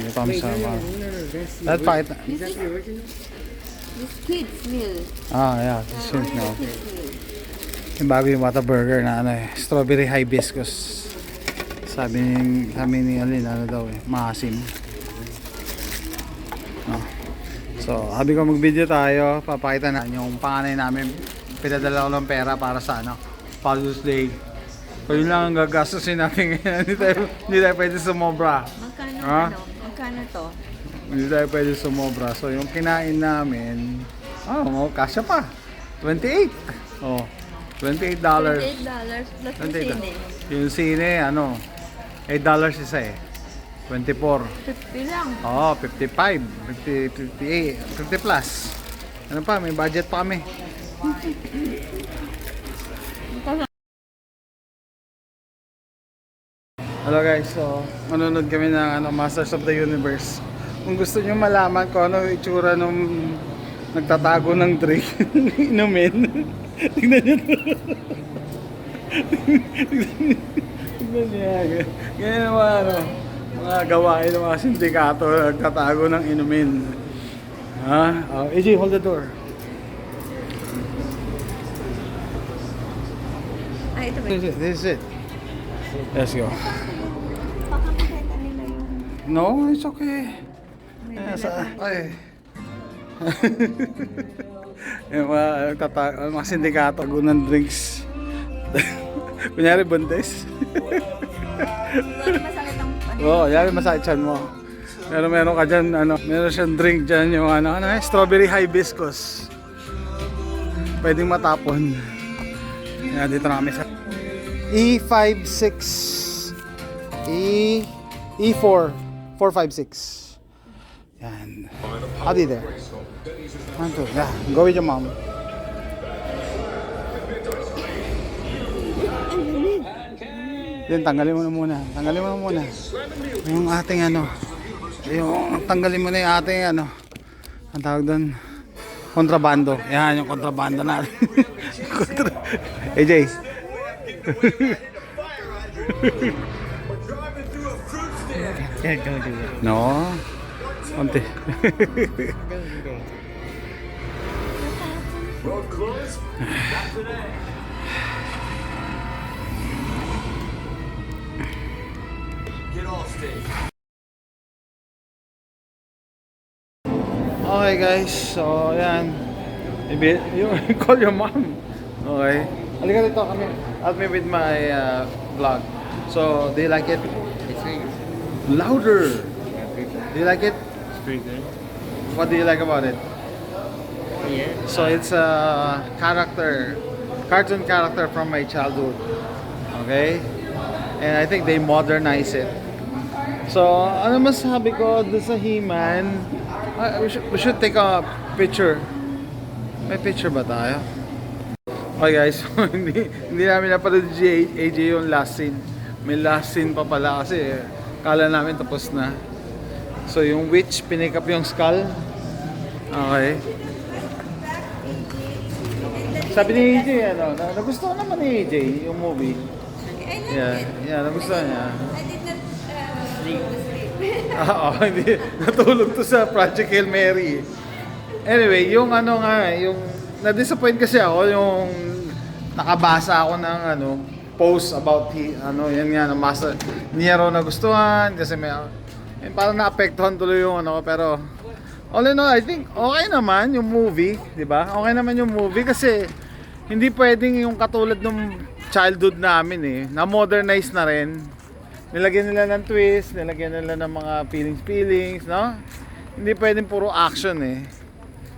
Dito kami sa mga... That's That fight. Is that the original? This kids meal. Yeah, this is no. Kids meal. Yung bago yung Whataburger na ano eh, strawberry hibiscus. Sabi ni Alin, ano daw eh, maasim. No. So, sabi ko mag-video tayo, papakita na yung panganay namin. Pinadala ko ng pera para sa ano, Father's Day. So, yun lang ang gagastusin natin ngayon. Hindi tayo pwede sumobra. Magkano Ha? ano? Magkano to? Hindi tayo pwede sumobra. So, yung kinain namin, kasya pa. 28. Oh, $28. $28 plus yung $28. sine. Yung sine, ano, $8 isa eh. 24. 50 lang. Oo, 55, 50, 58, 50 plus. Ano pa, may budget pa kami. Hello guys, so manonood kami ng Masters of the Universe. Kung gusto nyo malaman kung ano yung itsura nung nagtatago ng drink, inumin. Tignan nyo to. Tignan nyo. Ganyan ang mga gawain ng mga sindikato na nagtatago ng inumin. AJ, hold the door. Ay, ito ba? This is it. Let's go. Baka makita nila yung... No, it's okay. May Ay. Yung mga sindikato ng drinks. Kunyari buntis. Sorry, masakit ang ano. Oo, yari masakit tiyan mo. Pero meron ka dyan, meron siyang drink dyan, yung strawberry hibiscus. Pwedeng matapon. Yan, dito na kami sa E56 E4 456. Yan. I'll be there. 1, 2. Yeah, go with your mom. Then tanggalin mo na muna. Tanggalin mo na muna. Yung ating tanggalin mo na yung ating ang tawag doon, kontrabando. Yan yung kontrabando natin. AJ. Don't do it. No. Konti. Road closed. Not today. Get off stage. Okay guys, so yan. You call your mom. Okay. Halika dito kami. Help me with my vlog. So, do you like it? It's very Louder. Do you like it? It's pretty good. What do you like about it? Yeah. So it's a cartoon character from my childhood. Okay? And I think they modernize it. So, ano masabi ko doon sa He-Man? We should take a picture. May picture ba tayo? Okay guys, so hindi namin napanood si AJ yung last scene. May last scene pa pala kasi kala namin tapos na. So yung witch, pinick up yung skull. Okay. Sabi ni AJ, nagustuhan naman ni AJ yung movie. I like Yeah, it. yeah, nagustuhan niya. I did not sleep. Oo, hindi. Natulog to sa Project Hail Mary. Anyway, yung yung na-disappoint kasi ako yung nakabasa ako ng post about yan nga ng master. Hindi niya raw nagustuhan kasi parang naapektuhan tuloy yung pero all in all, I think okay naman yung movie, di ba? Okay naman yung movie kasi hindi pwedeng yung katulad ng childhood namin na-modernize na rin. Nilagyan nila ng twist, nilagyan nila ng mga feelings, no? Hindi pwedeng puro action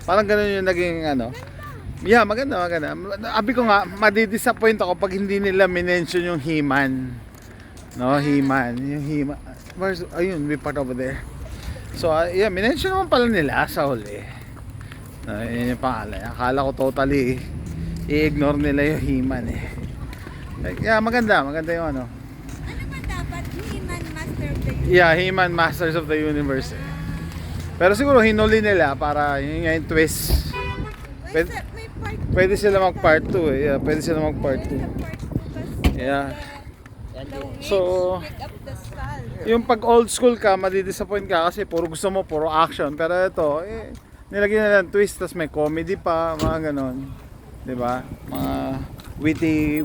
Parang ganun yung naging Yeah, maganda. Abi ko nga, madidisappoint ako pag hindi nila minention yung He-Man. No, He-Man. Yung He-Man. Ayun, we part over there. So, yeah, minention naman pala nila sa huli. Yun yung pangalan. Akala ko totally i-ignore nila yung He-Man Like, yeah, maganda yung Ano ba dapat? He-Man Master of the Universe? Yeah, He-Man Masters of the Universe Pero siguro hinuli nila para yun nga yung twist. Wait, may part Pwede sila mag part 2 Yeah, pwede sila mag part 2. Part 2 kasi Yeah. The witch So, pick up the skull. yung pag old school ka, madidisappoint ka kasi puro gusto mo, puro action. Pero ito, nilagyan nila ng twist, tas may comedy pa, mga ganon. 'Di ba? Mga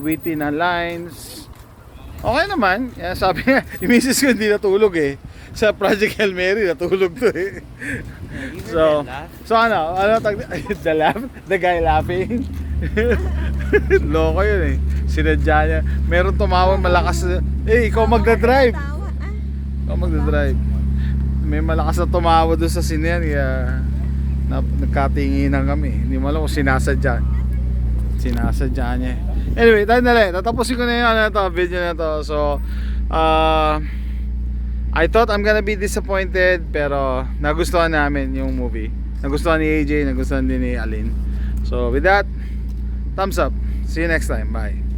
witty na lines. Okay naman. Yan, sabi nga, yung misis ko hindi natulog eh. Sa Project Hail Mary, natulog to eh. So ano the laugh? The guy laughing? Loko yun eh. Sinadya niya. Meron tumawag malakas. Ikaw magdadrive. Tawa, Ikaw magdadrive. May malakas na tumawa doon sa sinehan. Kaya nagkatinginan kami. Hindi mo alam kung sinasadya. Sinasadya niya. Anyway, tayo na lang. Tatapusin ko na yung video na to. So, I thought I'm gonna be disappointed. Pero nagustuhan namin yung movie. Nagustuhan ni AJ, nagustuhan din ni Alin. So with that, thumbs up. See you next time. Bye.